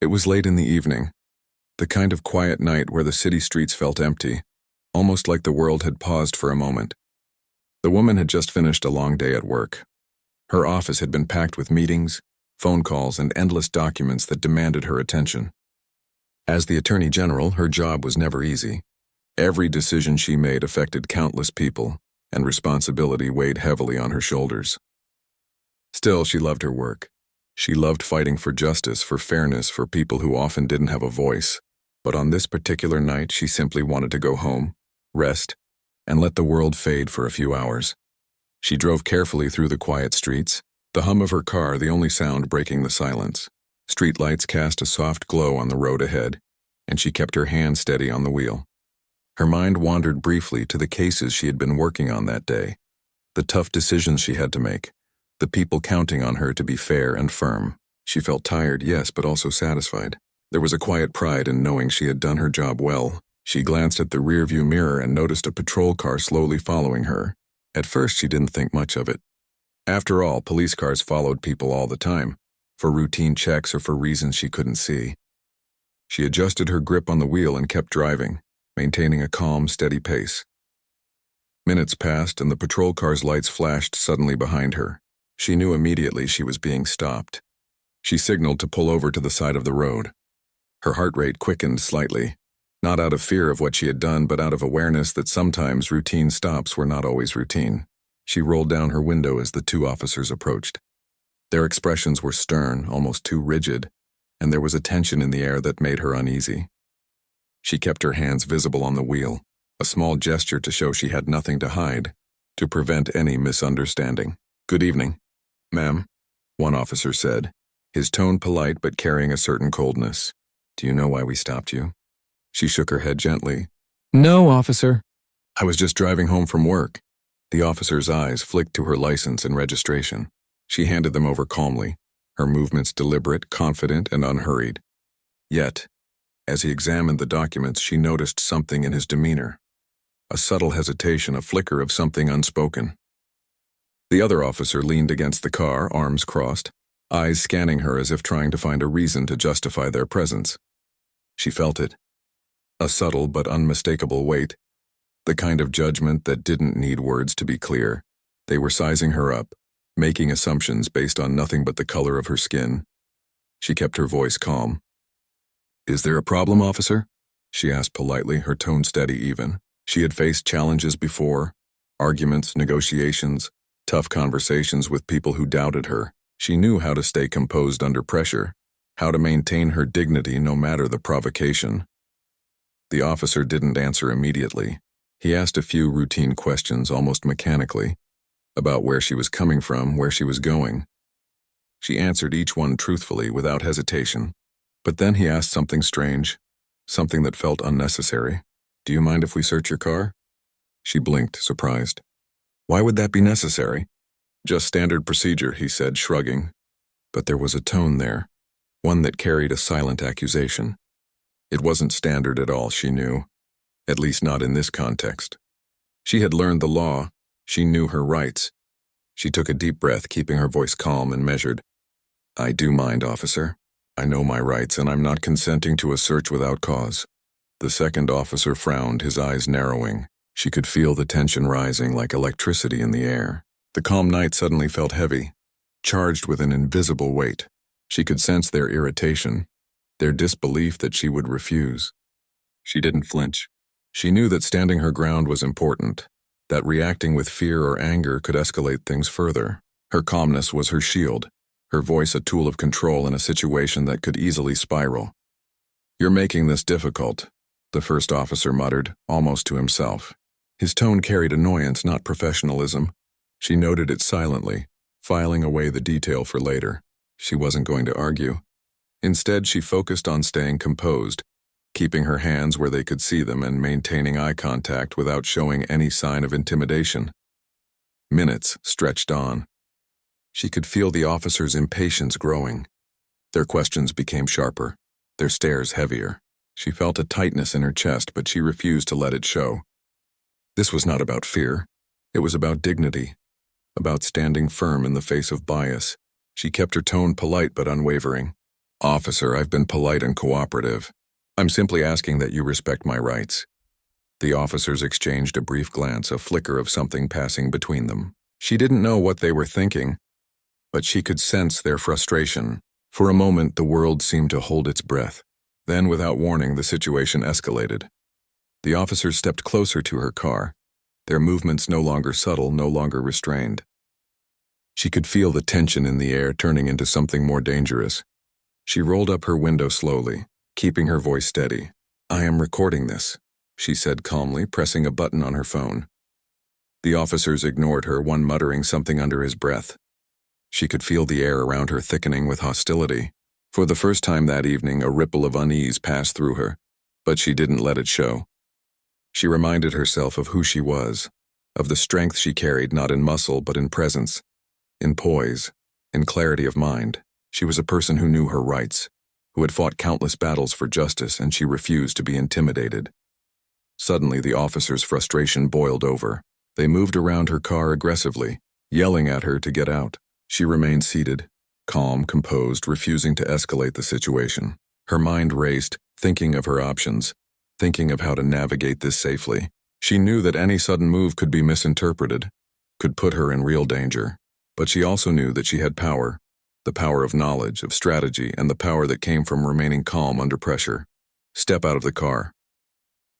It was late in the evening, the kind of quiet night where the city streets felt empty, almost like the world had paused for a moment. The woman had just finished a long day at work. Her office had been packed with meetings, phone calls, and endless documents that demanded her attention. As the Attorney General, her job was never easy. Every decision she made affected countless people, and responsibility weighed heavily on her shoulders. Still, she loved her work. She loved fighting for justice, for fairness, for people who often didn't have a voice. But on this particular night, she simply wanted to go home, rest, and let the world fade for a few hours. She drove carefully through the quiet streets, the hum of her car the only sound breaking the silence. Streetlights cast a soft glow on the road ahead, and she kept her hand steady on the wheel. Her mind wandered briefly to the cases she had been working on that day, the tough decisions she had to make, the people counting on her to be fair and firm. She felt tired, yes, but also satisfied. There was a quiet pride in knowing she had done her job well. She glanced at the rearview mirror and noticed a patrol car slowly following her. At first, she didn't think much of it. After all, police cars followed people all the time, for routine checks or for reasons she couldn't see. She adjusted her grip on the wheel and kept driving, maintaining a calm, steady pace. Minutes passed and the patrol car's lights flashed suddenly behind her. She knew immediately she was being stopped. She signaled to pull over to the side of the road. Her heart rate quickened slightly, not out of fear of what she had done, but out of awareness that sometimes routine stops were not always routine. She rolled down her window as the two officers approached. Their expressions were stern, almost too rigid, and there was a tension in the air that made her uneasy. She kept her hands visible on the wheel, a small gesture to show she had nothing to hide, to prevent any misunderstanding. "Good evening, ma'am," one officer said, his tone polite but carrying a certain coldness. "Do you know why we stopped you?" She shook her head gently. "No, officer." "I was just driving home from work." The officer's eyes flicked to her license and registration. She handed them over calmly, her movements deliberate, confident, and unhurried. Yet, as he examined the documents, she noticed something in his demeanor. A subtle hesitation, a flicker of something unspoken. The other officer leaned against the car, arms crossed, eyes scanning her as if trying to find a reason to justify their presence. She felt it. A subtle but unmistakable weight, the kind of judgment that didn't need words to be clear. They were sizing her up, making assumptions based on nothing but the color of her skin. She kept her voice calm. "Is there a problem, officer?" she asked politely, her tone steady even. She had faced challenges before, arguments, negotiations, tough conversations with people who doubted her. She knew how to stay composed under pressure, how to maintain her dignity no matter the provocation. The officer didn't answer immediately. He asked a few routine questions almost mechanically, about where she was coming from, where she was going. She answered each one truthfully, without hesitation. But then he asked something strange, something that felt unnecessary. "Do you mind if we search your car?" She blinked, surprised. "Why would that be necessary?" "Just standard procedure," he said, shrugging. But there was a tone there, one that carried a silent accusation. It wasn't standard at all, she knew, at least not in this context. She had learned the law. She knew her rights. She took a deep breath, keeping her voice calm and measured. "I do mind, officer. I know my rights, and I'm not consenting to a search without cause." The second officer frowned, his eyes narrowing. She could feel the tension rising like electricity in the air. The calm night suddenly felt heavy, charged with an invisible weight. She could sense their irritation, their disbelief that she would refuse. She didn't flinch. She knew that standing her ground was important, that reacting with fear or anger could escalate things further. Her calmness was her shield, her voice a tool of control in a situation that could easily spiral. "You're making this difficult," the first officer muttered, almost to himself. His tone carried annoyance, not professionalism. She noted it silently, filing away the detail for later. She wasn't going to argue. Instead, she focused on staying composed, keeping her hands where they could see them and maintaining eye contact without showing any sign of intimidation. Minutes stretched on. She could feel the officers' impatience growing. Their questions became sharper, their stares heavier. She felt a tightness in her chest, but she refused to let it show. This was not about fear. It was about dignity, about standing firm in the face of bias. She kept her tone polite but unwavering. "Officer, I've been polite and cooperative. I'm simply asking that you respect my rights." The officers exchanged a brief glance, a flicker of something passing between them. She didn't know what they were thinking, but she could sense their frustration. For a moment, the world seemed to hold its breath. Then, without warning, the situation escalated. The officers stepped closer to her car, their movements no longer subtle, no longer restrained. She could feel the tension in the air turning into something more dangerous. She rolled up her window slowly, keeping her voice steady. "I am recording this," she said calmly, pressing a button on her phone. The officers ignored her, one muttering something under his breath. She could feel the air around her thickening with hostility. For the first time that evening, a ripple of unease passed through her, but she didn't let it show. She reminded herself of who she was, of the strength she carried not in muscle but in presence, in poise, in clarity of mind. She was a person who knew her rights, who had fought countless battles for justice, and she refused to be intimidated. Suddenly, the officers' frustration boiled over. They moved around her car aggressively, yelling at her to get out. She remained seated, calm, composed, refusing to escalate the situation. Her mind raced, thinking of her options, thinking of how to navigate this safely. She knew that any sudden move could be misinterpreted, could put her in real danger. But she also knew that she had power, the power of knowledge, of strategy, and the power that came from remaining calm under pressure. "Step out of the car."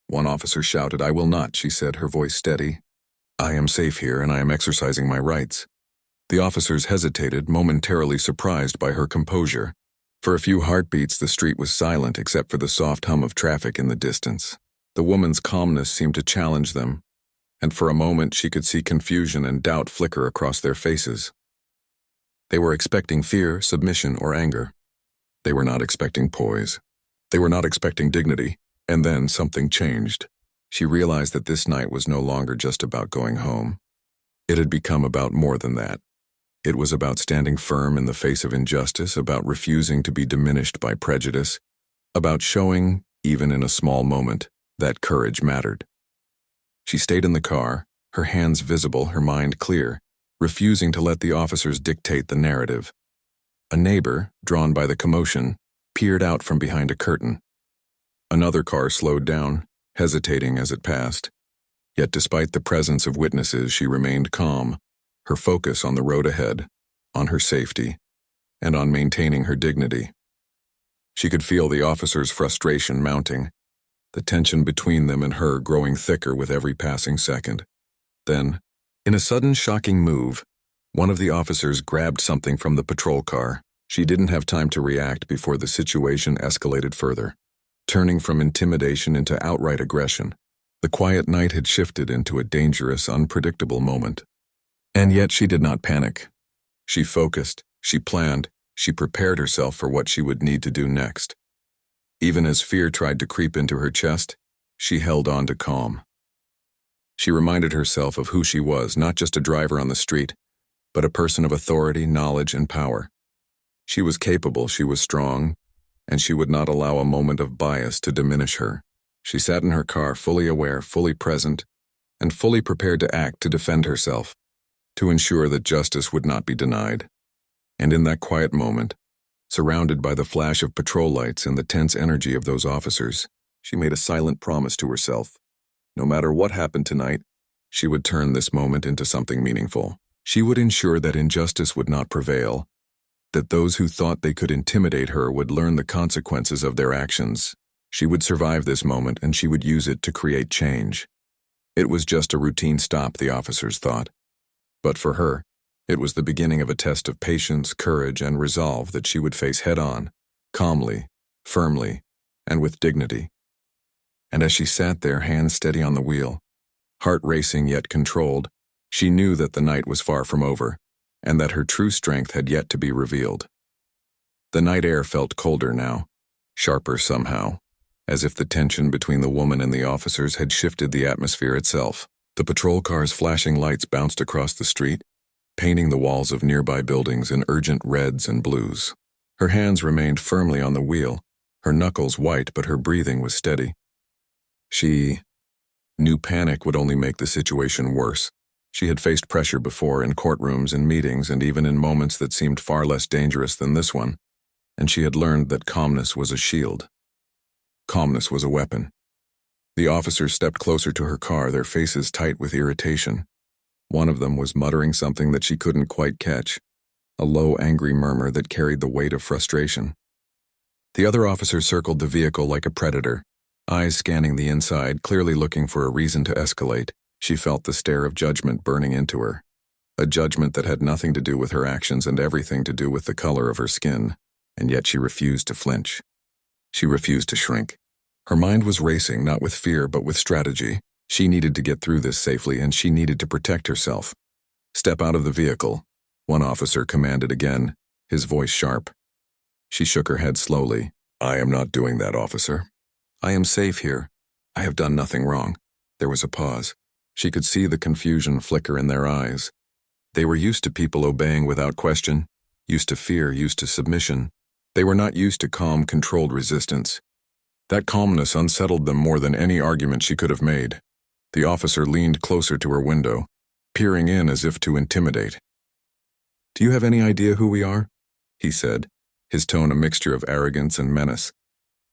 One officer shouted. "I will not," she said, her voice steady. "I am safe here, and I am exercising my rights." The officers hesitated, momentarily surprised by her composure. For a few heartbeats, the street was silent except for the soft hum of traffic in the distance. The woman's calmness seemed to challenge them, and for a moment she could see confusion and doubt flicker across their faces. They were expecting fear, submission, or anger. They were not expecting poise. They were not expecting dignity. And then something changed. She realized that this night was no longer just about going home. It had become about more than that. It was about standing firm in the face of injustice, about refusing to be diminished by prejudice, about showing, even in a small moment, that courage mattered. She stayed in the car, her hands visible, her mind clear, refusing to let the officers dictate the narrative. A neighbor, drawn by the commotion, peered out from behind a curtain. Another car slowed down, hesitating as it passed. Yet despite the presence of witnesses, she remained calm, her focus on the road ahead, on her safety, and on maintaining her dignity. She could feel the officers' frustration mounting, the tension between them and her growing thicker with every passing second. Then, in a sudden shocking move, one of the officers grabbed something from the patrol car. She didn't have time to react before the situation escalated further, turning from intimidation into outright aggression. The quiet night had shifted into a dangerous, unpredictable moment. And yet she did not panic. She focused, she planned, she prepared herself for what she would need to do next. Even as fear tried to creep into her chest, she held on to calm. She reminded herself of who she was, not just a driver on the street, but a person of authority, knowledge, and power. She was capable, she was strong, and she would not allow a moment of bias to diminish her. She sat in her car, fully aware, fully present, and fully prepared to act to defend herself, to ensure that justice would not be denied. And in that quiet moment, surrounded by the flash of patrol lights and the tense energy of those officers, she made a silent promise to herself. No matter what happened tonight, she would turn this moment into something meaningful. She would ensure that injustice would not prevail, that those who thought they could intimidate her would learn the consequences of their actions. She would survive this moment, and she would use it to create change. It was just a routine stop, the officers thought. But for her, it was the beginning of a test of patience, courage, and resolve that she would face head-on, calmly, firmly, and with dignity. And as she sat there, hands steady on the wheel, heart racing yet controlled, she knew that the night was far from over, and that her true strength had yet to be revealed. The night air felt colder now, sharper somehow, as if the tension between the woman and the officers had shifted the atmosphere itself. The patrol car's flashing lights bounced across the street, painting the walls of nearby buildings in urgent reds and blues. Her hands remained firmly on the wheel, her knuckles white, but her breathing was steady. She knew panic would only make the situation worse. She had faced pressure before in courtrooms and meetings, and even in moments that seemed far less dangerous than this one. and she had learned that calmness was a shield. Calmness was a weapon. The officers stepped closer to her car, their faces tight with irritation. One of them was muttering something that she couldn't quite catch, a low, angry murmur that carried the weight of frustration. The other officer circled the vehicle like a predator, eyes scanning the inside, clearly looking for a reason to escalate. She felt the stare of judgment burning into her, a judgment that had nothing to do with her actions and everything to do with the color of her skin, and yet she refused to flinch. She refused to shrink. Her mind was racing, not with fear but with strategy. She needed to get through this safely, and she needed to protect herself. "Step out of the vehicle," one officer commanded again, his voice sharp. She shook her head slowly. "I am not doing that, officer. I am safe here. I have done nothing wrong." There was a pause. She could see the confusion flicker in their eyes. They were used to people obeying without question, used to fear, used to submission. They were not used to calm, controlled resistance. That calmness unsettled them more than any argument she could have made. The officer leaned closer to her window, peering in as if to intimidate. "Do you have any idea who we are?" he said, his tone a mixture of arrogance and menace.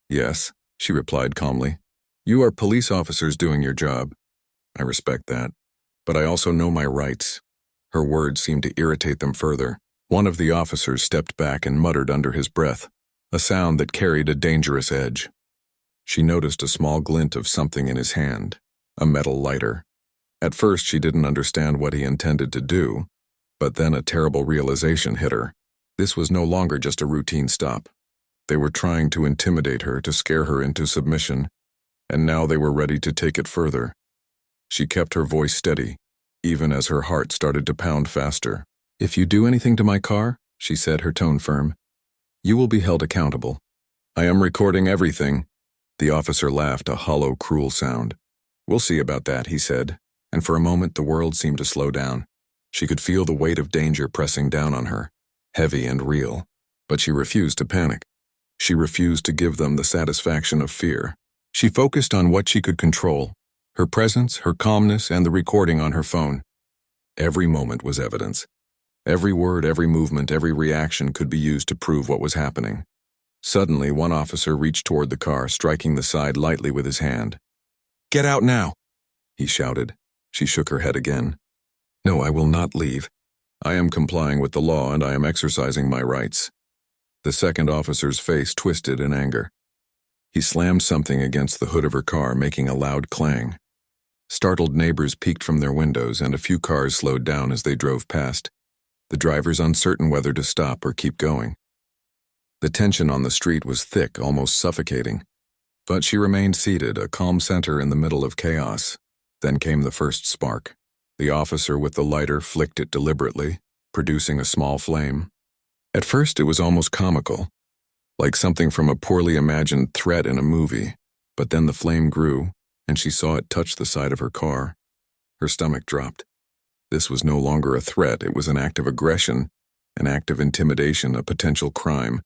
"Yes," she replied calmly. "You are police officers doing your job. I respect that, but I also know my rights." Her words seemed to irritate them further. One of the officers stepped back and muttered under his breath, a sound that carried a dangerous edge. She noticed a small glint of something in his hand, a metal lighter. At first she didn't understand what he intended to do, but then a terrible realization hit her. This was no longer just a routine stop. They were trying to intimidate her, to scare her into submission, and now they were ready to take it further. She kept her voice steady, even as her heart started to pound faster. "If you do anything to my car," she said, her tone firm, "you will be held accountable." "I am recording everything." The officer laughed, a hollow, cruel sound. "We'll see about that," he said, and for a moment the world seemed to slow down. She could feel the weight of danger pressing down on her, heavy and real, but she refused to panic. She refused to give them the satisfaction of fear. She focused on what she could control, her presence, her calmness, and the recording on her phone. Every moment was evidence. Every word, every movement, every reaction could be used to prove what was happening. Suddenly, one officer reached toward the car, striking the side lightly with his hand. "Get out now!" he shouted. She shook her head again. "No, I will not leave. I am complying with the law and I am exercising my rights." The second officer's face twisted in anger. He slammed something against the hood of her car, making a loud clang. Startled neighbors peeked from their windows, and a few cars slowed down as they drove past, the drivers uncertain whether to stop or keep going. The tension on the street was thick, almost suffocating, but she remained seated, a calm center in the middle of chaos. Then came the first spark. The officer with the lighter flicked it deliberately, producing a small flame. At first it was almost comical, like something from a poorly imagined threat in a movie, but then the flame grew, and she saw it touch the side of her car. Her stomach dropped. This was no longer a threat, it was an act of aggression, an act of intimidation, a potential crime.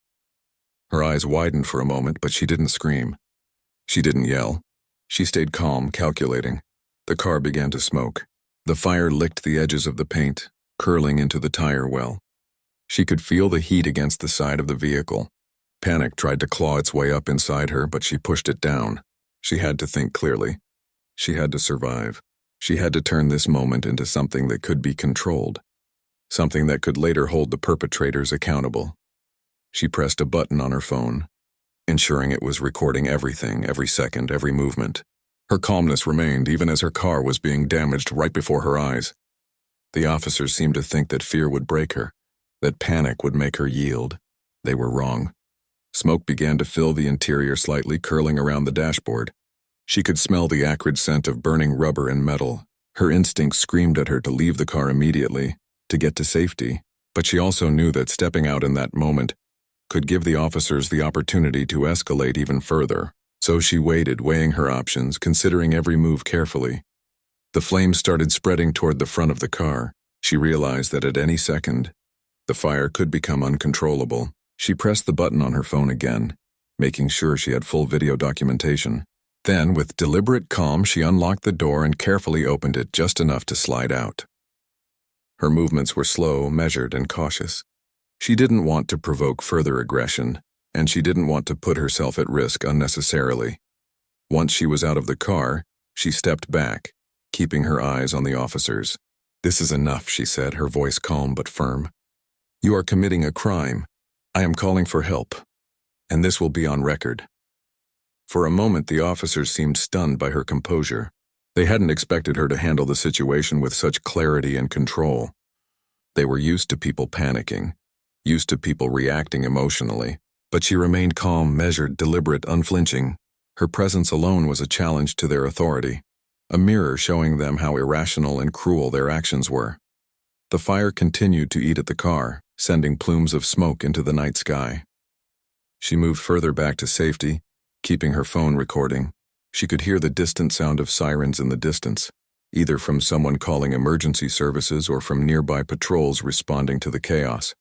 Her eyes widened for a moment, but she didn't scream. She didn't yell. She stayed calm, calculating. The car began to smoke. The fire licked the edges of the paint, curling into the tire well. She could feel the heat against the side of the vehicle. Panic tried to claw its way up inside her, but she pushed it down. She had to think clearly. She had to survive. She had to turn this moment into something that could be controlled, something that could later hold the perpetrators accountable. She pressed a button on her phone, ensuring it was recording everything, every second, every movement. Her calmness remained even as her car was being damaged right before her eyes. The officers seemed to think that fear would break her, that panic would make her yield. They were wrong. Smoke began to fill the interior slightly, curling around the dashboard. She could smell the acrid scent of burning rubber and metal. Her instincts screamed at her to leave the car immediately, to get to safety, but she also knew that stepping out in that moment could give the officers the opportunity to escalate even further. So she waited, weighing her options, considering every move carefully. The flames started spreading toward the front of the car. She realized that at any second, the fire could become uncontrollable. She pressed the button on her phone again, making sure she had full video documentation. Then, with deliberate calm, she unlocked the door and carefully opened it just enough to slide out. Her movements were slow, measured, and cautious. She didn't want to provoke further aggression, and she didn't want to put herself at risk unnecessarily. Once she was out of the car, she stepped back, keeping her eyes on the officers. "This is enough," she said, her voice calm but firm. "You are committing a crime. I am calling for help, and this will be on record." For a moment, the officers seemed stunned by her composure. They hadn't expected her to handle the situation with such clarity and control. They were used to people panicking, used to people reacting emotionally, but she remained calm, measured, deliberate, unflinching. Her presence alone was a challenge to their authority, a mirror showing them how irrational and cruel their actions were. The fire continued to eat at the car, sending plumes of smoke into the night sky. She moved further back to safety, keeping her phone recording. She could hear the distant sound of sirens in the distance, either from someone calling emergency services or from nearby patrols responding to the chaos.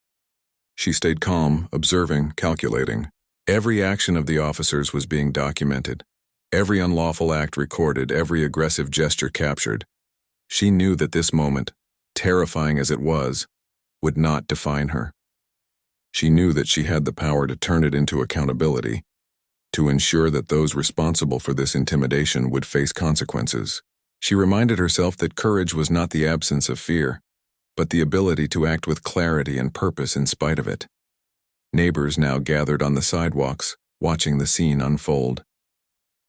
She stayed calm, observing, calculating. Every action of the officers was being documented, every unlawful act recorded, every aggressive gesture captured. She knew that this moment, terrifying as it was, would not define her. She knew that she had the power to turn it into accountability, to ensure that those responsible for this intimidation would face consequences. She reminded herself that courage was not the absence of fear, but the ability to act with clarity and purpose in spite of it. Neighbors now gathered on the sidewalks, watching the scene unfold.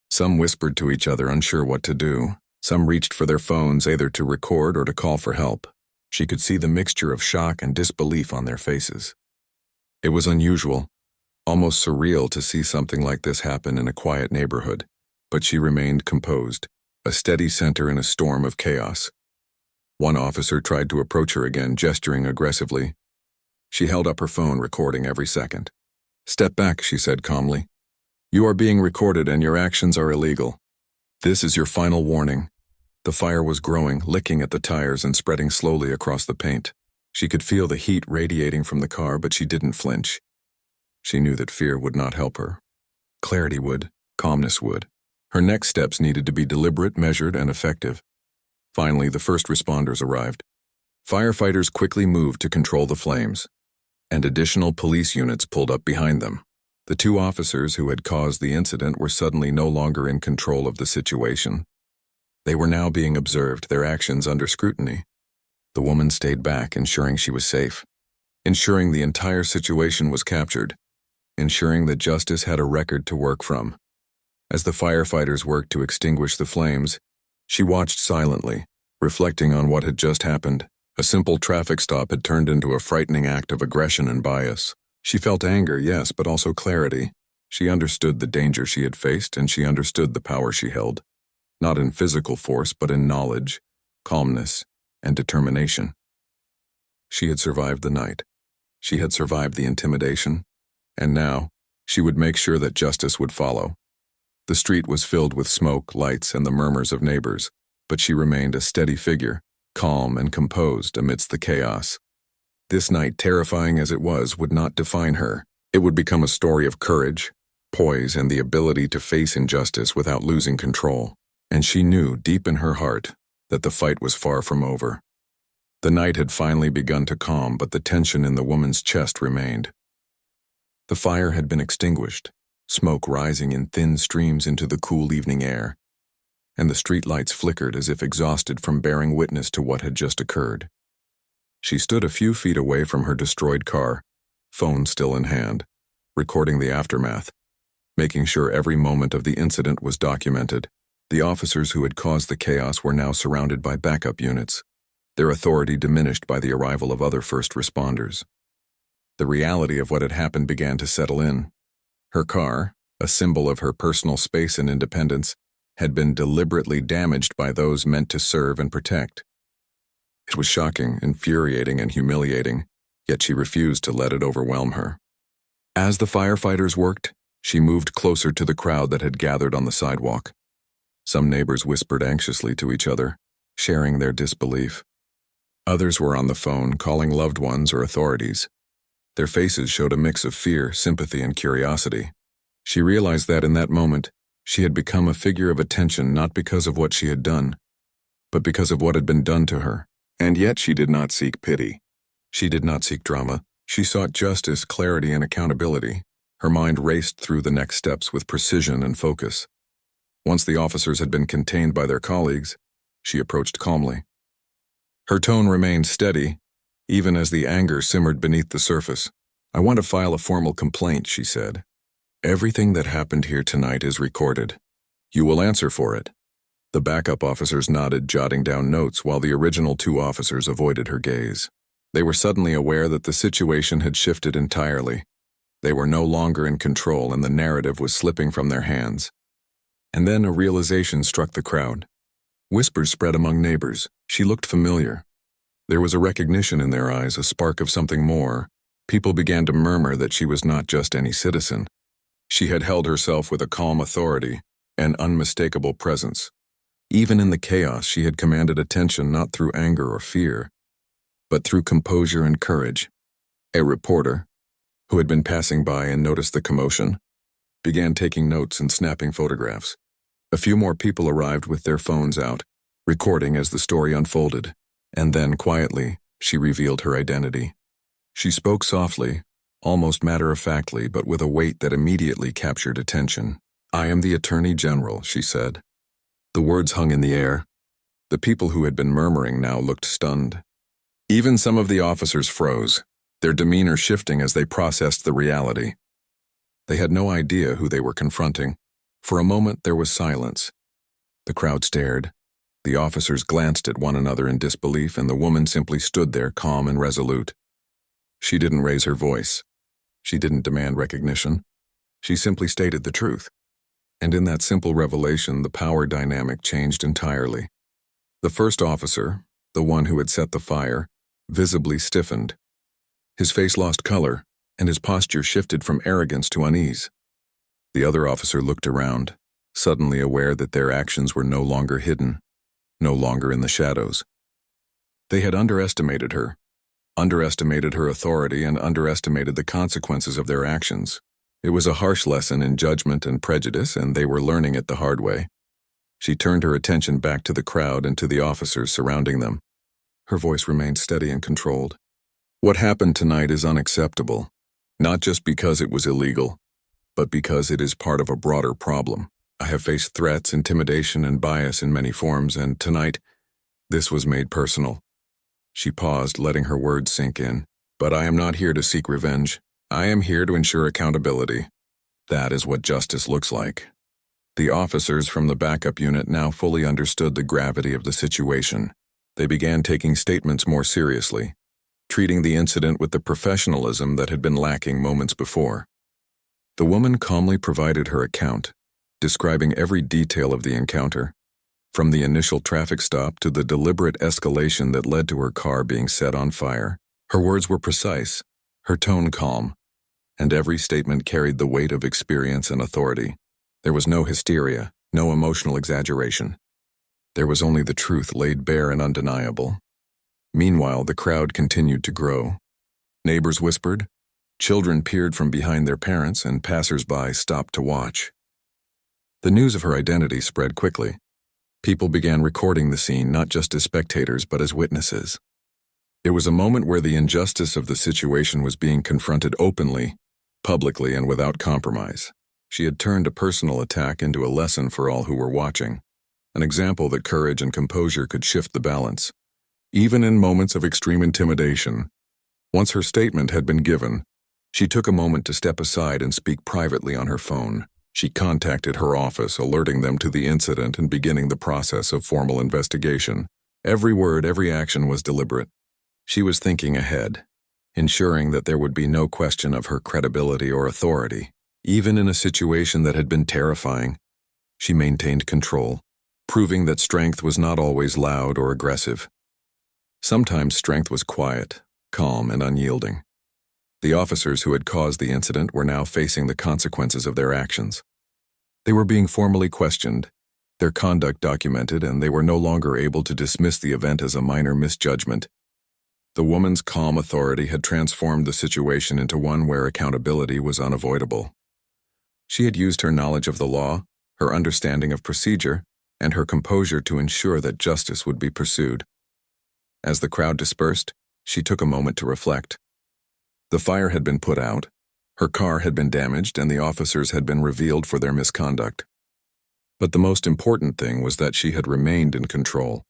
Some whispered to each other, unsure what to do. Some reached for their phones, either to record or to call for help. She could see the mixture of shock and disbelief on their faces. It was unusual, almost surreal to see something like this happen in a quiet neighborhood, but she remained composed, a steady center in a storm of chaos. One officer tried to approach her again, gesturing aggressively. She held up her phone, recording every second. "Step back," she said calmly. "You are being recorded and your actions are illegal. This is your final warning." The fire was growing, licking at the tires and spreading slowly across the paint. She could feel the heat radiating from the car, but she didn't flinch. She knew that fear would not help her. Clarity would, calmness would. Her next steps needed to be deliberate, measured, and effective. Finally, the first responders arrived. Firefighters quickly moved to control the flames, and additional police units pulled up behind them. The two officers who had caused the incident were suddenly no longer in control of the situation. They were now being observed, their actions under scrutiny. The woman stayed back, ensuring she was safe, ensuring the entire situation was captured, ensuring that justice had a record to work from. As the firefighters worked to extinguish the flames, she watched silently, reflecting on what had just happened. A simple traffic stop had turned into a frightening act of aggression and bias. She felt anger, yes, but also clarity. She understood the danger she had faced, and she understood the power she held. Not in physical force, but in knowledge, calmness, and determination. She had survived the night. She had survived the intimidation. And now, she would make sure that justice would follow. The street was filled with smoke, lights, and the murmurs of neighbors, but she remained a steady figure, calm and composed amidst the chaos. This night, terrifying as it was, would not define her. It would become a story of courage, poise, and the ability to face injustice without losing control. And she knew, deep in her heart, that the fight was far from over. The night had finally begun to calm, but the tension in the woman's chest remained. The fire had been extinguished, smoke rising in thin streams into the cool evening air, and the streetlights flickered as if exhausted from bearing witness to what had just occurred. She stood a few feet away from her destroyed car, phone still in hand, recording the aftermath, making sure every moment of the incident was documented. The officers who had caused the chaos were now surrounded by backup units, their authority diminished by the arrival of other first responders. The reality of what had happened began to settle in. Her car, a symbol of her personal space and independence, had been deliberately damaged by those meant to serve and protect. It was shocking, infuriating, and humiliating, yet she refused to let it overwhelm her. As the firefighters worked, she moved closer to the crowd that had gathered on the sidewalk. Some neighbors whispered anxiously to each other, sharing their disbelief. Others were on the phone, calling loved ones or authorities. Their faces showed a mix of fear, sympathy, and curiosity. She realized that in that moment, she had become a figure of attention not because of what she had done, but because of what had been done to her. And yet she did not seek pity. She did not seek drama. She sought justice, clarity, and accountability. Her mind raced through the next steps with precision and focus. Once the officers had been contained by their colleagues, she approached calmly. Her tone remained steady, even as the anger simmered beneath the surface. "I want to file a formal complaint," she said. "Everything that happened here tonight is recorded. You will answer for it." The backup officers nodded, jotting down notes, while the original two officers avoided her gaze. They were suddenly aware that the situation had shifted entirely. They were no longer in control, and the narrative was slipping from their hands. And then a realization struck the crowd. Whispers spread among neighbors. She looked familiar. There was a recognition in their eyes, a spark of something more. People began to murmur that she was not just any citizen. She had held herself with a calm authority, an unmistakable presence. Even in the chaos, she had commanded attention not through anger or fear, but through composure and courage. A reporter, who had been passing by and noticed the commotion, began taking notes and snapping photographs. A few more people arrived with their phones out, recording as the story unfolded. And then, quietly, she revealed her identity. She spoke softly, almost matter-of-factly, but with a weight that immediately captured attention. "I am the Attorney General," she said. The words hung in the air. The people who had been murmuring now looked stunned. Even some of the officers froze, their demeanor shifting as they processed the reality. They had no idea who they were confronting. For a moment there was silence. The crowd stared. The officers glanced at one another in disbelief, and the woman simply stood there, calm and resolute. She didn't raise her voice. She didn't demand recognition. She simply stated the truth. And in that simple revelation, the power dynamic changed entirely. The first officer, the one who had set the fire, visibly stiffened. His face lost color, and his posture shifted from arrogance to unease. The other officer looked around, suddenly aware that their actions were no longer hidden, no longer in the shadows. They had underestimated her authority, and underestimated the consequences of their actions. It was a harsh lesson in judgment and prejudice, and they were learning it the hard way. She turned her attention back to the crowd and to the officers surrounding them. Her voice remained steady and controlled. "What happened tonight is unacceptable, not just because it was illegal, but because it is part of a broader problem. I have faced threats, intimidation, and bias in many forms, and tonight, this was made personal." She paused, letting her words sink in. "But I am not here to seek revenge. I am here to ensure accountability. That is what justice looks like." The officers from the backup unit now fully understood the gravity of the situation. They began taking statements more seriously, treating the incident with the professionalism that had been lacking moments before. The woman calmly provided her account, describing every detail of the encounter, from the initial traffic stop to the deliberate escalation that led to her car being set on fire. Her words were precise, her tone calm, and every statement carried the weight of experience and authority. There was no hysteria, no emotional exaggeration. There was only the truth laid bare and undeniable. Meanwhile, the crowd continued to grow. Neighbors whispered, children peered from behind their parents, and passers-by stopped to watch. The news of her identity spread quickly. People began recording the scene not just as spectators but as witnesses. It was a moment where the injustice of the situation was being confronted openly, publicly, and without compromise. She had turned a personal attack into a lesson for all who were watching, an example that courage and composure could shift the balance, even in moments of extreme intimidation. Once her statement had been given, she took a moment to step aside and speak privately on her phone. She contacted her office, alerting them to the incident and beginning the process of formal investigation. Every word, every action was deliberate. She was thinking ahead, ensuring that there would be no question of her credibility or authority. Even in a situation that had been terrifying, she maintained control, proving that strength was not always loud or aggressive. Sometimes strength was quiet, calm, and unyielding. The officers who had caused the incident were now facing the consequences of their actions. They were being formally questioned, their conduct documented, and they were no longer able to dismiss the event as a minor misjudgment. The woman's calm authority had transformed the situation into one where accountability was unavoidable. She had used her knowledge of the law, her understanding of procedure, and her composure to ensure that justice would be pursued. As the crowd dispersed, she took a moment to reflect. The fire had been put out, Her car had been damaged and the officers had been revealed for their misconduct. But the most important thing was that she had remained in control.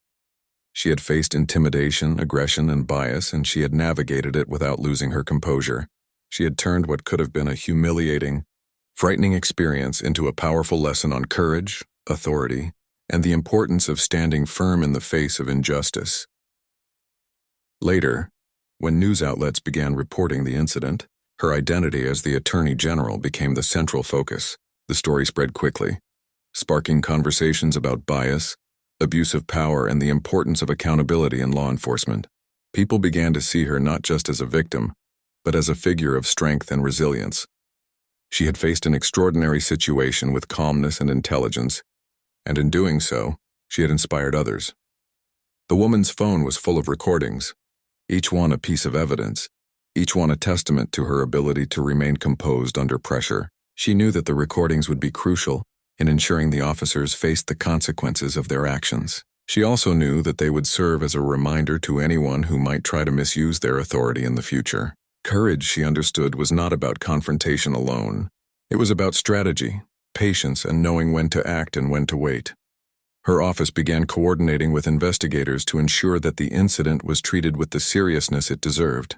She had faced intimidation, aggression, and bias, and she had navigated it without losing her composure. She had turned what could have been a humiliating, frightening experience into a powerful lesson on courage, authority, and the importance of standing firm in the face of injustice. Later, when news outlets began reporting the incident, her identity as the Attorney General became the central focus. The story spread quickly, sparking conversations about bias, abuse of power, and the importance of accountability in law enforcement. People began to see her not just as a victim, but as a figure of strength and resilience. She had faced an extraordinary situation with calmness and intelligence, and in doing so, she had inspired others. The woman's phone was full of recordings, each one a piece of evidence, each one a testament to her ability to remain composed under pressure. She knew that the recordings would be crucial in ensuring the officers faced the consequences of their actions. She also knew that they would serve as a reminder to anyone who might try to misuse their authority in the future. Courage, she understood, was not about confrontation alone. It was about strategy, patience, and knowing when to act and when to wait. Her office began coordinating with investigators to ensure that the incident was treated with the seriousness it deserved.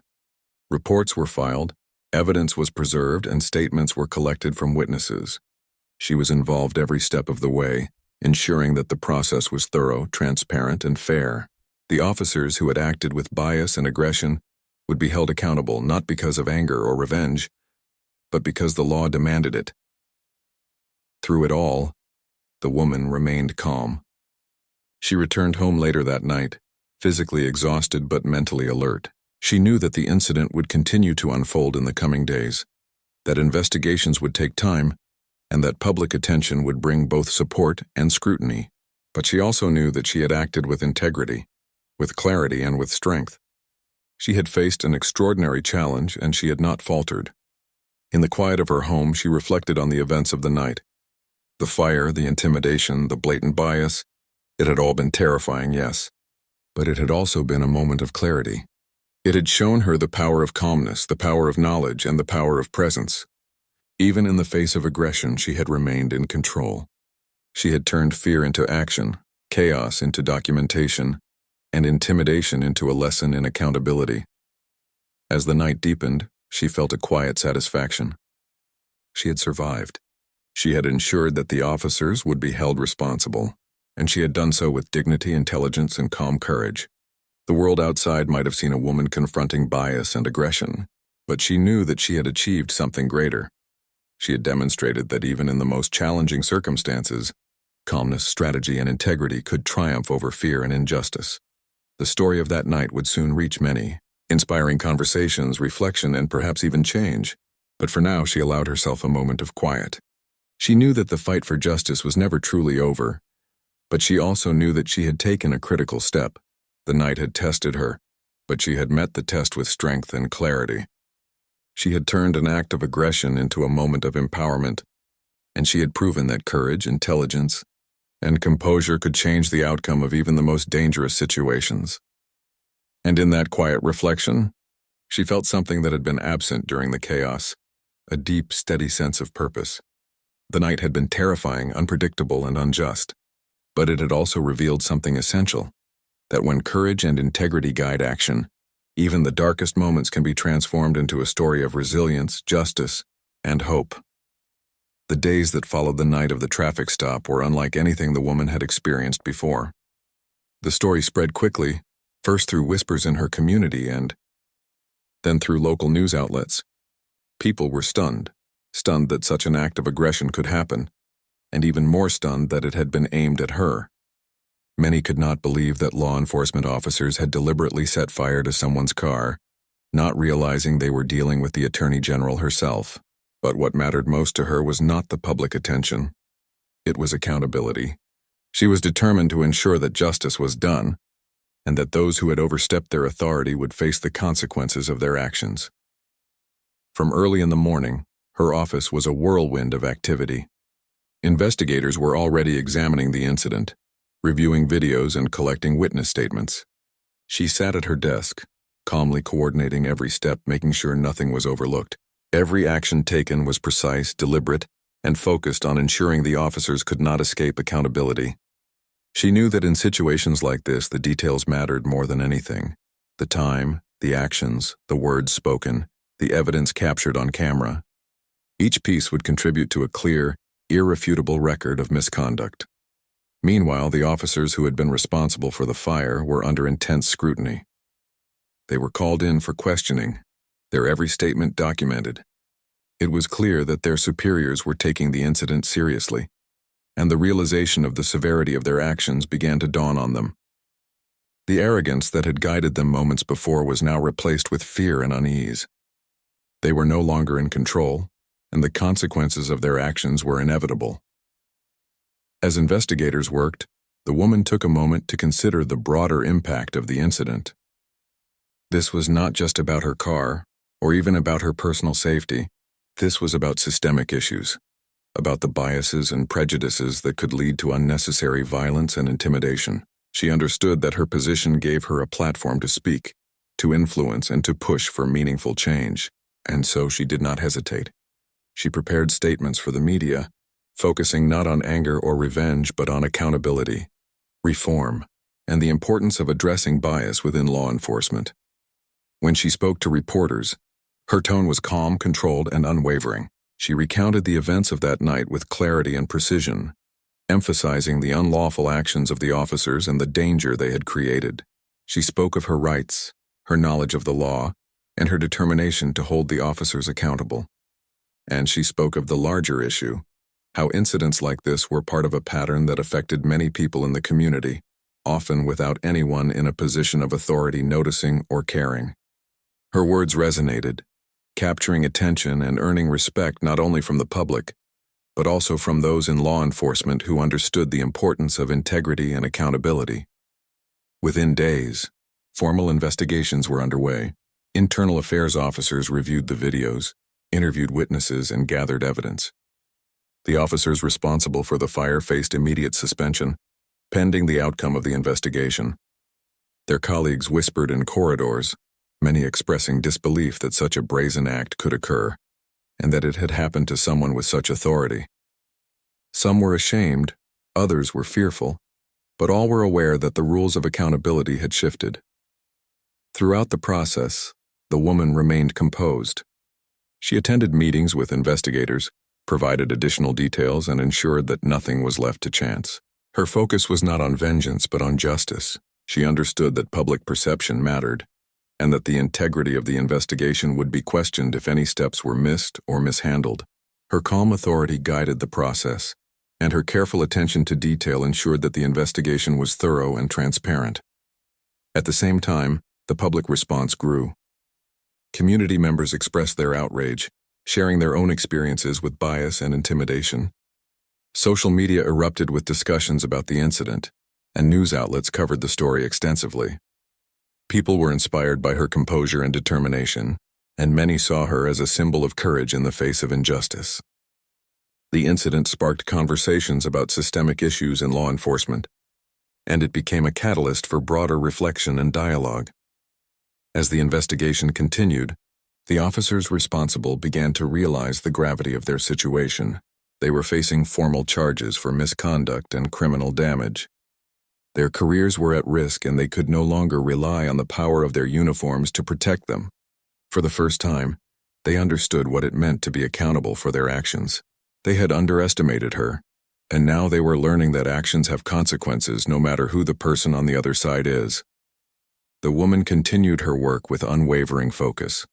Reports were filed, evidence was preserved, and statements were collected from witnesses. She was involved every step of the way, ensuring that the process was thorough, transparent, and fair. The officers who had acted with bias and aggression would be held accountable not because of anger or revenge, but because the law demanded it. Through it all, the woman remained calm. She returned home later that night, physically exhausted but mentally alert. She knew that the incident would continue to unfold in the coming days, that investigations would take time, and that public attention would bring both support and scrutiny. But she also knew that she had acted with integrity, with clarity, and with strength. She had faced an extraordinary challenge, and she had not faltered. In the quiet of her home, she reflected on the events of the night. The fire, the intimidation, the blatant bias. It had all been terrifying, yes, but it had also been a moment of clarity. It had shown her the power of calmness, the power of knowledge, and the power of presence. Even in the face of aggression, she had remained in control. She had turned fear into action, chaos into documentation, and intimidation into a lesson in accountability. As the night deepened, she felt a quiet satisfaction. She had survived. She had ensured that the officers would be held responsible, and she had done so with dignity, intelligence, and calm courage. The world outside might have seen a woman confronting bias and aggression, but she knew that she had achieved something greater. She had demonstrated that even in the most challenging circumstances, calmness, strategy, and integrity could triumph over fear and injustice. The story of that night would soon reach many, inspiring conversations, reflection, and perhaps even change. But for now, she allowed herself a moment of quiet. She knew that the fight for justice was never truly over, but she also knew that she had taken a critical step. The night had tested her, but she had met the test with strength and clarity. She had turned an act of aggression into a moment of empowerment, and she had proven that courage, intelligence, and composure could change the outcome of even the most dangerous situations. And in that quiet reflection, she felt something that had been absent during the chaos, a deep, steady sense of purpose. The night had been terrifying, unpredictable, and unjust, but it had also revealed something essential, that when courage and integrity guide action, even the darkest moments can be transformed into a story of resilience, justice, and hope. The days that followed the night of the traffic stop were unlike anything the woman had experienced before. The story spread quickly, first through whispers in her community and then through local news outlets. People were stunned that such an act of aggression could happen, and even more stunned that it had been aimed at her. Many could not believe that law enforcement officers had deliberately set fire to someone's car, not realizing they were dealing with the Attorney General herself. But what mattered most to her was not the public attention. It was accountability. She was determined to ensure that justice was done, and that those who had overstepped their authority would face the consequences of their actions. From early in the morning, her office was a whirlwind of activity. Investigators were already examining the incident, reviewing videos and collecting witness statements. She sat at her desk, calmly coordinating every step, making sure nothing was overlooked. Every action taken was precise, deliberate, and focused on ensuring the officers could not escape accountability. She knew that in situations like this, the details mattered more than anything. The time, the actions, the words spoken, the evidence captured on camera. Each piece would contribute to a clear, irrefutable record of misconduct. Meanwhile, the officers who had been responsible for the fire were under intense scrutiny. They were called in for questioning, their every statement documented. It was clear that their superiors were taking the incident seriously, and the realization of the severity of their actions began to dawn on them. The arrogance that had guided them moments before was now replaced with fear and unease. They were no longer in control, and the consequences of their actions were inevitable. As investigators worked, the woman took a moment to consider the broader impact of the incident. This was not just about her car, or even about her personal safety. This was about systemic issues, about the biases and prejudices that could lead to unnecessary violence and intimidation. She understood that her position gave her a platform to speak, to influence, and to push for meaningful change, and so she did not hesitate. She prepared statements for the media, focusing not on anger or revenge but on accountability, reform, and the importance of addressing bias within law enforcement. When she spoke to reporters, her tone was calm, controlled, and unwavering. She recounted the events of that night with clarity and precision, emphasizing the unlawful actions of the officers and the danger they had created. She spoke of her rights, her knowledge of the law, and her determination to hold the officers accountable. And she spoke of the larger issue, how incidents like this were part of a pattern that affected many people in the community, often without anyone in a position of authority noticing or caring. Her words resonated, capturing attention and earning respect not only from the public, but also from those in law enforcement who understood the importance of integrity and accountability. Within days, formal investigations were underway. Internal affairs officers reviewed the videos, interviewed witnesses, and gathered evidence. The officers responsible for the fire faced immediate suspension, pending the outcome of the investigation. Their colleagues whispered in corridors, many expressing disbelief that such a brazen act could occur, and that it had happened to someone with such authority. Some were ashamed, others were fearful, but all were aware that the rules of accountability had shifted. Throughout the process, the woman remained composed. She attended meetings with investigators, provided additional details, and ensured that nothing was left to chance. Her focus was not on vengeance but on justice. She understood that public perception mattered, and that the integrity of the investigation would be questioned if any steps were missed or mishandled. Her calm authority guided the process, and her careful attention to detail ensured that the investigation was thorough and transparent. At the same time, the public response grew. Community members expressed their outrage, sharing their own experiences with bias and intimidation. Social media erupted with discussions about the incident, and news outlets covered the story extensively. People were inspired by her composure and determination, and many saw her as a symbol of courage in the face of injustice. The incident sparked conversations about systemic issues in law enforcement, and it became a catalyst for broader reflection and dialogue. As the investigation continued, the officers responsible began to realize the gravity of their situation. They were facing formal charges for misconduct and criminal damage. Their careers were at risk, and they could no longer rely on the power of their uniforms to protect them. For the first time, they understood what it meant to be accountable for their actions. They had underestimated her, and now they were learning that actions have consequences no matter who the person on the other side is. The woman continued her work with unwavering focus.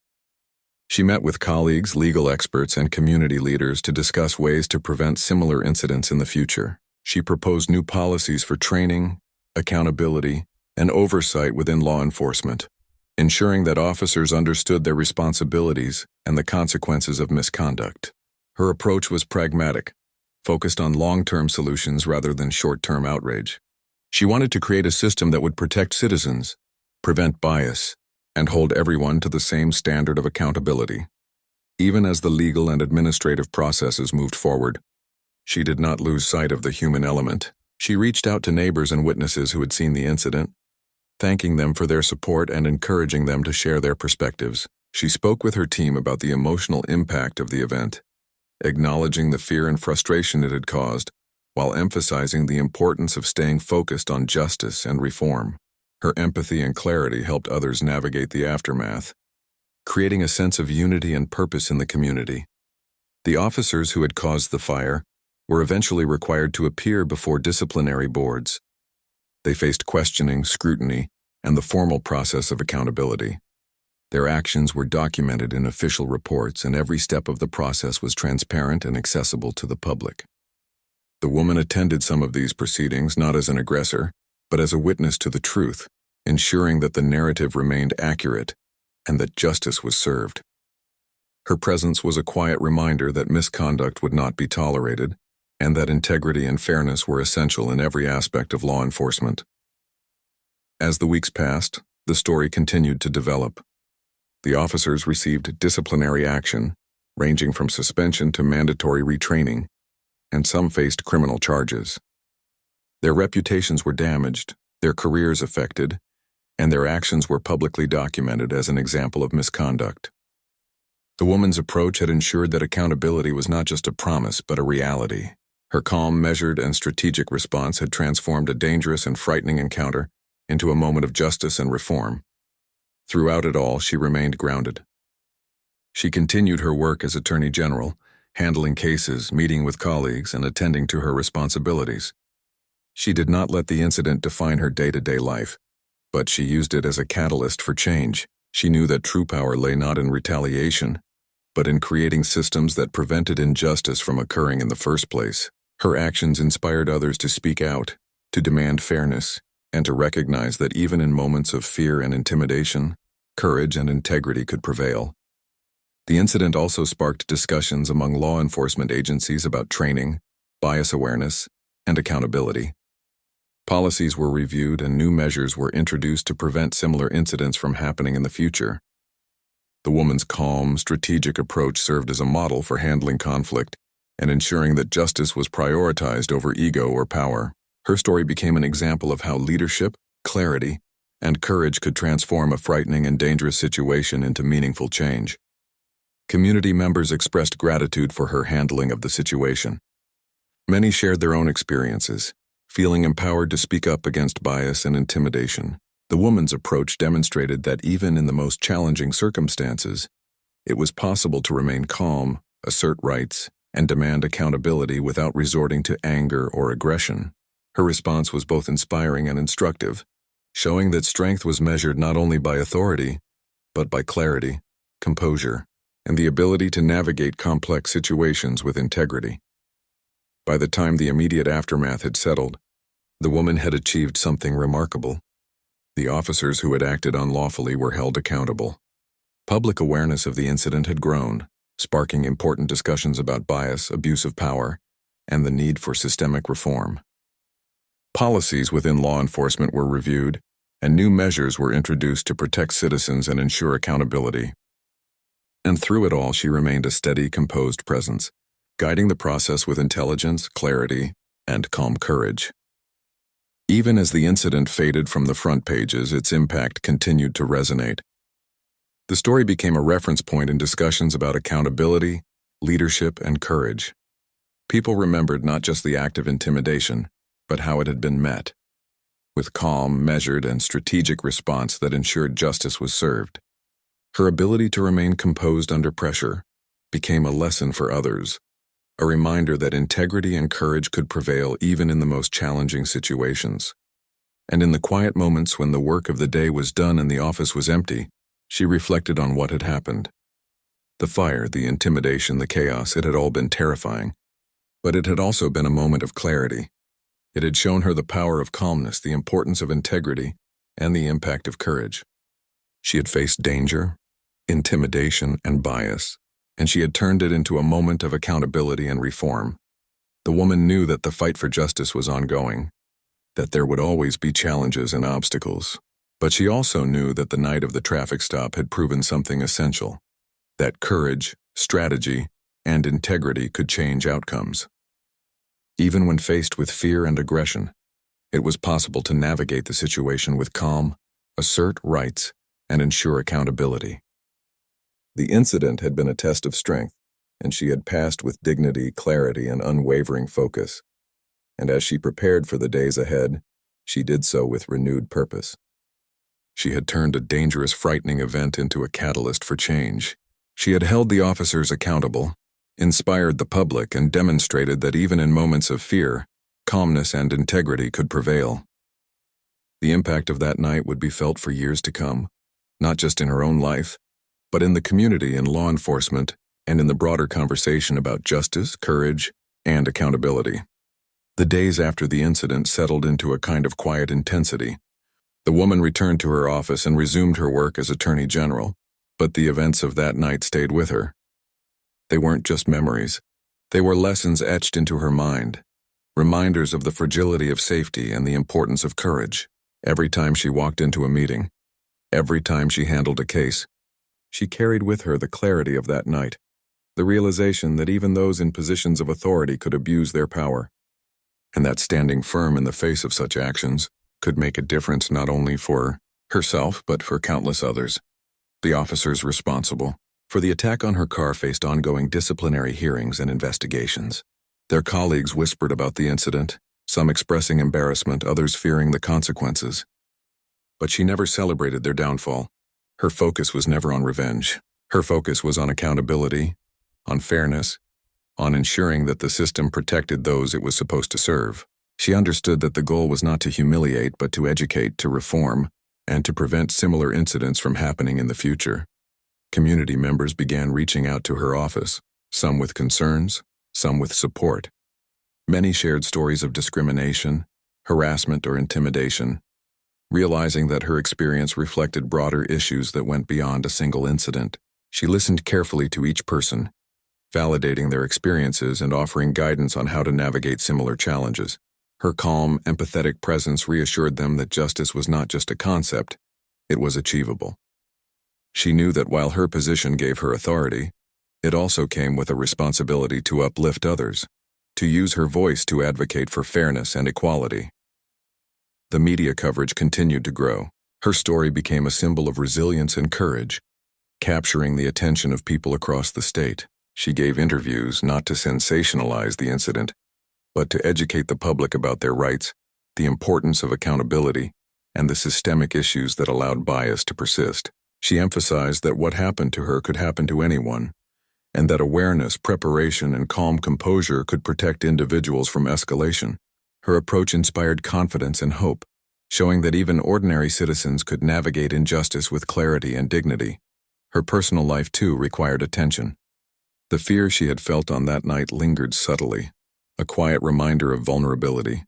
She met with colleagues, legal experts, and community leaders to discuss ways to prevent similar incidents in the future. She proposed new policies for training, accountability, and oversight within law enforcement, ensuring that officers understood their responsibilities and the consequences of misconduct. Her approach was pragmatic, focused on long-term solutions rather than short-term outrage. She wanted to create a system that would protect citizens, prevent bias, and hold everyone to the same standard of accountability. Even as the legal and administrative processes moved forward, she did not lose sight of the human element. She reached out to neighbors and witnesses who had seen the incident, thanking them for their support and encouraging them to share their perspectives. She spoke with her team about the emotional impact of the event, acknowledging the fear and frustration it had caused, while emphasizing the importance of staying focused on justice and reform. Her empathy and clarity helped others navigate the aftermath, creating a sense of unity and purpose in the community. The officers who had caused the fire were eventually required to appear before disciplinary boards. They faced questioning, scrutiny, and the formal process of accountability. Their actions were documented in official reports, and every step of the process was transparent and accessible to the public. The woman attended some of these proceedings not as an aggressor, but as a witness to the truth, ensuring that the narrative remained accurate and that justice was served. Her presence was a quiet reminder that misconduct would not be tolerated, and that integrity and fairness were essential in every aspect of law enforcement. As the weeks passed, the story continued to develop. The officers received disciplinary action, ranging from suspension to mandatory retraining, and some faced criminal charges. Their reputations were damaged, their careers affected, and their actions were publicly documented as an example of misconduct. The woman's approach had ensured that accountability was not just a promise, but a reality. Her calm, measured, and strategic response had transformed a dangerous and frightening encounter into a moment of justice and reform. Throughout it all, she remained grounded. She continued her work as Attorney General, handling cases, meeting with colleagues, and attending to her responsibilities. She did not let the incident define her day-to-day life, but she used it as a catalyst for change. She knew that true power lay not in retaliation, but in creating systems that prevented injustice from occurring in the first place. Her actions inspired others to speak out, to demand fairness, and to recognize that even in moments of fear and intimidation, courage and integrity could prevail. The incident also sparked discussions among law enforcement agencies about training, bias awareness, and accountability. Policies were reviewed and new measures were introduced to prevent similar incidents from happening in the future. The woman's calm, strategic approach served as a model for handling conflict and ensuring that justice was prioritized over ego or power. Her story became an example of how leadership, clarity, and courage could transform a frightening and dangerous situation into meaningful change. Community members expressed gratitude for her handling of the situation. Many shared their own experiences, feeling empowered to speak up against bias and intimidation. The woman's approach demonstrated that even in the most challenging circumstances, it was possible to remain calm, assert rights, and demand accountability without resorting to anger or aggression. Her response was both inspiring and instructive, showing that strength was measured not only by authority, but by clarity, composure, and the ability to navigate complex situations with integrity. By the time the immediate aftermath had settled, the woman had achieved something remarkable. The officers who had acted unlawfully were held accountable. Public awareness of the incident had grown, sparking important discussions about bias, abuse of power, and the need for systemic reform. Policies within law enforcement were reviewed, and new measures were introduced to protect citizens and ensure accountability. And through it all, she remained a steady, composed presence, guiding the process with intelligence, clarity, and calm courage. Even as the incident faded from the front pages, its impact continued to resonate. The story became a reference point in discussions about accountability, leadership, and courage. People remembered not just the act of intimidation, but how it had been met, with calm, measured, and strategic response that ensured justice was served. Her ability to remain composed under pressure became a lesson for others, a reminder that integrity and courage could prevail even in the most challenging situations. And in the quiet moments when the work of the day was done and the office was empty, she reflected on what had happened. The fire, the intimidation, the chaos, it had all been terrifying, but it had also been a moment of clarity. It had shown her the power of calmness, the importance of integrity, and the impact of courage. She had faced danger, intimidation, and bias, and she had turned it into a moment of accountability and reform. The woman knew that the fight for justice was ongoing, that there would always be challenges and obstacles, but she also knew that the night of the traffic stop had proven something essential, that courage, strategy, and integrity could change outcomes. Even when faced with fear and aggression, it was possible to navigate the situation with calm, assert rights, and ensure accountability. The incident had been a test of strength, and she had passed with dignity, clarity, and unwavering focus. And as she prepared for the days ahead, she did so with renewed purpose. She had turned a dangerous, frightening event into a catalyst for change. She had held the officers accountable, inspired the public, and demonstrated that even in moments of fear, calmness and integrity could prevail. The impact of that night would be felt for years to come, not just in her own life, but in the community, in law enforcement, and in the broader conversation about justice, courage, and accountability. The days after the incident settled into a kind of quiet intensity. The woman returned to her office and resumed her work as Attorney General, but the events of that night stayed with her. They weren't just memories. They were lessons etched into her mind, reminders of the fragility of safety and the importance of courage. Every time she walked into a meeting, every time she handled a case, she carried with her the clarity of that night, the realization that even those in positions of authority could abuse their power, and that standing firm in the face of such actions could make a difference not only for herself but for countless others. The officers responsible for the attack on her car faced ongoing disciplinary hearings and investigations. Their colleagues whispered about the incident, some expressing embarrassment, others fearing the consequences. But she never celebrated their downfall. Her focus was never on revenge. Her focus was on accountability, on fairness, on ensuring that the system protected those it was supposed to serve. She understood that the goal was not to humiliate but to educate, to reform, and to prevent similar incidents from happening in the future. Community members began reaching out to her office, some with concerns, some with support. Many shared stories of discrimination, harassment, or intimidation, realizing that her experience reflected broader issues that went beyond a single incident. She listened carefully to each person, validating their experiences and offering guidance on how to navigate similar challenges. Her calm, empathetic presence reassured them that justice was not just a concept, it was achievable. She knew that while her position gave her authority, it also came with a responsibility to uplift others, to use her voice to advocate for fairness and equality. The media coverage continued to grow. Her story became a symbol of resilience and courage, capturing the attention of people across the state. She gave interviews not to sensationalize the incident, but to educate the public about their rights, the importance of accountability, and the systemic issues that allowed bias to persist. She emphasized that what happened to her could happen to anyone, and that awareness, preparation, and calm composure could protect individuals from escalation. Her approach inspired confidence and hope, showing that even ordinary citizens could navigate injustice with clarity and dignity. Her personal life, too, required attention. The fear she had felt on that night lingered subtly, a quiet reminder of vulnerability.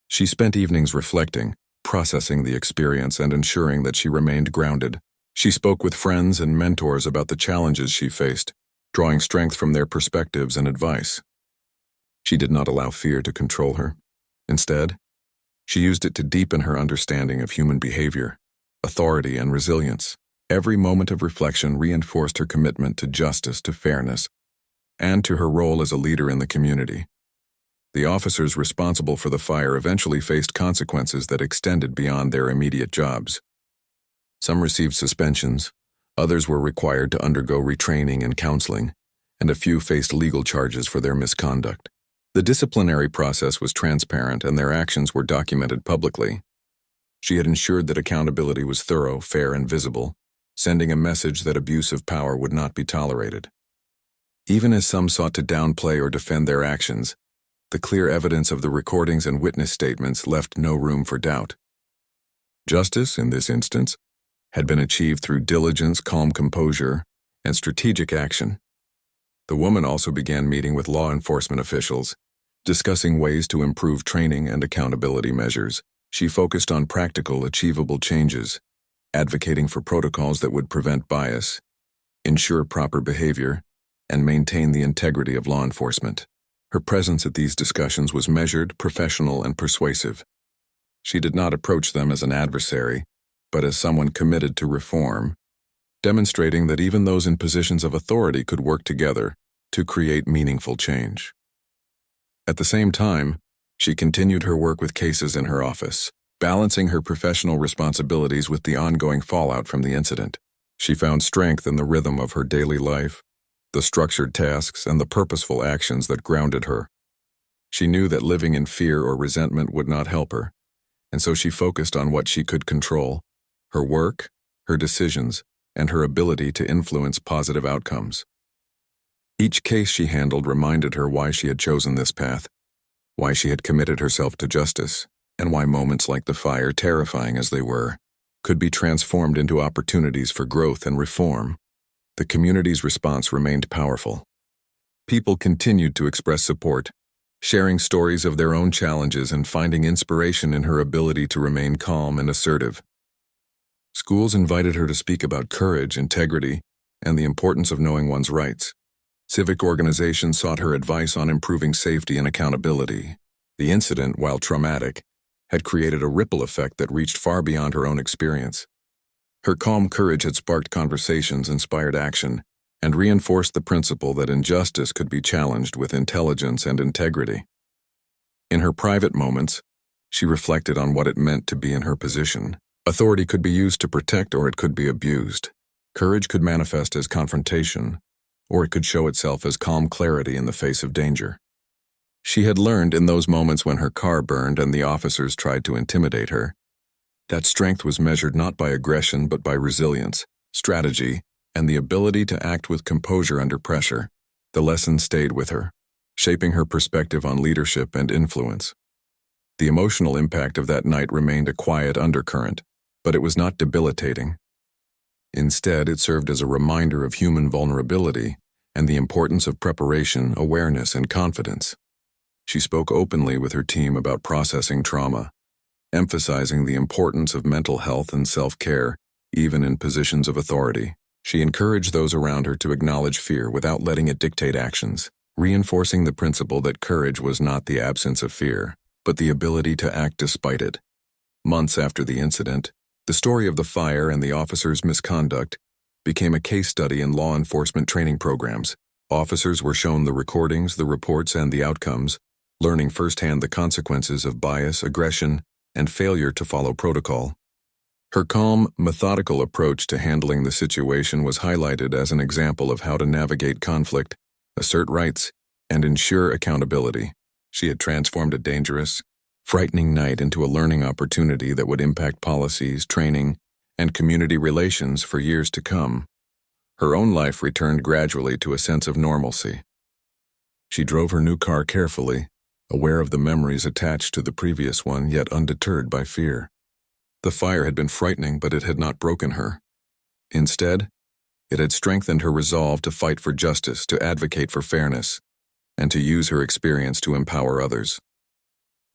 She spent evenings reflecting, processing the experience, and ensuring that she remained grounded. She spoke with friends and mentors about the challenges she faced, drawing strength from their perspectives and advice. She did not allow fear to control her. Instead, she used it to deepen her understanding of human behavior, authority, and resilience. Every moment of reflection reinforced her commitment to justice, to fairness, and to her role as a leader in the community. The officers responsible for the fire eventually faced consequences that extended beyond their immediate jobs. Some received suspensions, others were required to undergo retraining and counseling, and a few faced legal charges for their misconduct. The disciplinary process was transparent and their actions were documented publicly. She had ensured that accountability was thorough, fair, and visible, sending a message that abuse of power would not be tolerated. Even as some sought to downplay or defend their actions, the clear evidence of the recordings and witness statements left no room for doubt. Justice, in this instance, had been achieved through diligence, calm composure, and strategic action. The woman also began meeting with law enforcement officials, discussing ways to improve training and accountability measures. She focused on practical, achievable changes, advocating for protocols that would prevent bias, ensure proper behavior, and maintain the integrity of law enforcement. Her presence at these discussions was measured, professional, and persuasive. She did not approach them as an adversary, but as someone committed to reform, demonstrating that even those in positions of authority could work together to create meaningful change. At the same time, she continued her work with cases in her office, balancing her professional responsibilities with the ongoing fallout from the incident. She found strength in the rhythm of her daily life, the structured tasks and the purposeful actions that grounded her. She knew that living in fear or resentment would not help her, and so she focused on what she could control: her work, her decisions, and her ability to influence positive outcomes. Each case she handled reminded her why she had chosen this path, why she had committed herself to justice, and why moments like the fire, terrifying as they were, could be transformed into opportunities for growth and reform. The community's response remained powerful. People continued to express support, sharing stories of their own challenges and finding inspiration in her ability to remain calm and assertive. Schools invited her to speak about courage, integrity, and the importance of knowing one's rights. Civic organizations sought her advice on improving safety and accountability. The incident, while traumatic, had created a ripple effect that reached far beyond her own experience. Her calm courage had sparked conversations, inspired action, and reinforced the principle that injustice could be challenged with intelligence and integrity. In her private moments, she reflected on what it meant to be in her position. Authority could be used to protect, or it could be abused. Courage could manifest as confrontation, or it could show itself as calm clarity in the face of danger. She had learned in those moments when her car burned and the officers tried to intimidate her, that strength was measured not by aggression but by resilience, strategy, and the ability to act with composure under pressure. The lesson stayed with her, shaping her perspective on leadership and influence. The emotional impact of that night remained a quiet undercurrent, but it was not debilitating. Instead, it served as a reminder of human vulnerability and the importance of preparation, awareness, and confidence. She spoke openly with her team about processing trauma, emphasizing the importance of mental health and self-care, even in positions of authority. She encouraged those around her to acknowledge fear without letting it dictate actions, reinforcing the principle that courage was not the absence of fear, but the ability to act despite it. Months after the incident, the story of the fire and the officers' misconduct became a case study in law enforcement training programs. Officers were shown the recordings, the reports, and the outcomes, learning firsthand the consequences of bias, aggression, and failure to follow protocol. Her calm, methodical approach to handling the situation was highlighted as an example of how to navigate conflict, assert rights, and ensure accountability. She had transformed a dangerous, frightening night into a learning opportunity that would impact policies, training, and community relations for years to come. Her own life returned gradually to a sense of normalcy. She drove her new car carefully, aware of the memories attached to the previous one, yet undeterred by fear. The fire had been frightening, but it had not broken her. Instead, it had strengthened her resolve to fight for justice, to advocate for fairness, and to use her experience to empower others.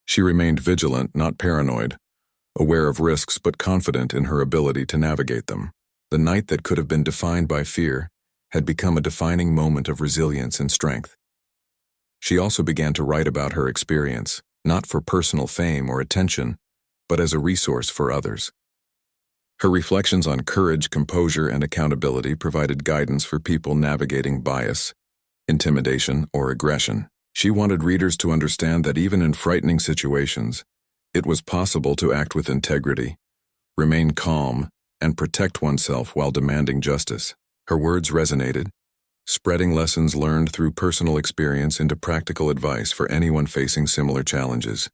She remained vigilant, not paranoid, aware of risks but confident in her ability to navigate them. The night that could have been defined by fear had become a defining moment of resilience and strength. She also began to write about her experience, not for personal fame or attention, but as a resource for others. Her reflections on courage, composure, and accountability provided guidance for people navigating bias, intimidation, or aggression. She wanted readers to understand that even in frightening situations, it was possible to act with integrity, remain calm, and protect oneself while demanding justice. Her words resonated, spreading lessons learned through personal experience into practical advice for anyone facing similar challenges.